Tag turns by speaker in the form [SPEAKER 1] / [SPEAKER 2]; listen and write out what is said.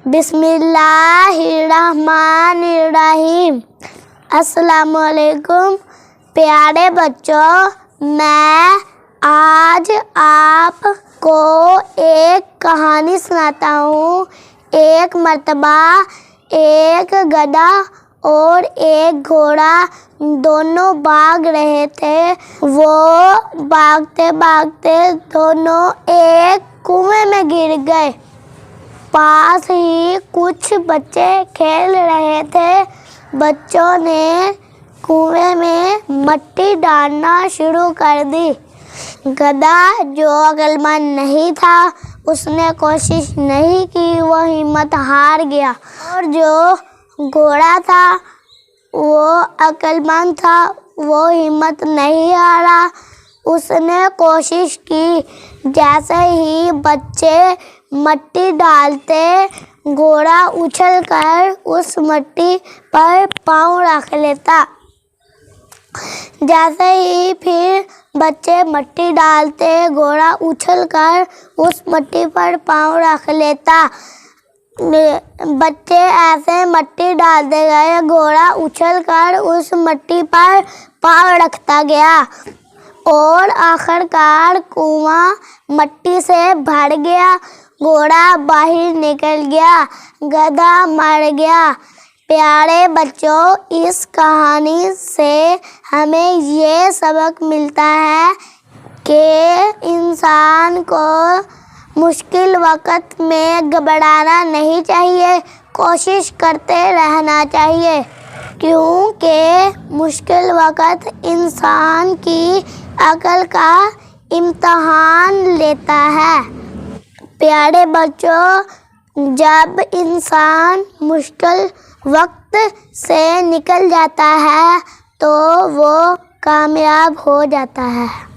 [SPEAKER 1] بسم اللہ الرحمن الرحیم۔ السلام علیکم پیارے بچوں، میں آج آپ کو ایک کہانی سناتا ہوں۔ ایک مرتبہ ایک گدھا اور ایک گھوڑا دونوں بھاگ رہے تھے۔ وہ بھاگتے بھاگتے دونوں ایک کنویں میں گر گئے۔ پاس ہی کچھ بچے کھیل رہے تھے۔ بچوں نے کنویں میں مٹی ڈالنا شروع کر دی۔ گدھا جو عقل مند نہیں تھا، اس نے کوشش نہیں کی، وہ ہمت ہار گیا۔ اور جو گھوڑا تھا وہ عقل مند تھا، وہ ہمت نہیں ہارا، اس نے کوشش کی۔ جیسے ہی بچے مٹی ڈالتے، گھوڑا اچھل کر اس مٹی پر پاؤں رکھ لیتا۔ جیسے ہی پھر بچے مٹی ڈالتے، گھوڑا اچھل کر اس مٹی پر پاؤں رکھ لیتا۔ بچے ایسے مٹی ڈالتے گئے، گھوڑا اچھل کر اس مٹی پر پاؤں رکھتا گیا اور آخر کار کنواں مٹی سے بھر گیا۔ گھوڑا باہر نکل گیا، گدھا مر گیا۔ پیارے بچوں، اس کہانی سے ہمیں یہ سبق ملتا ہے کہ انسان کو مشکل وقت میں گھبرانا نہیں چاہیے، کوشش کرتے رہنا چاہیے، کیونکہ مشکل وقت انسان کی عقل کا امتحان لیتا ہے۔ پیارے بچوں، جب انسان مشکل وقت سے نکل جاتا ہے تو وہ کامیاب ہو جاتا ہے۔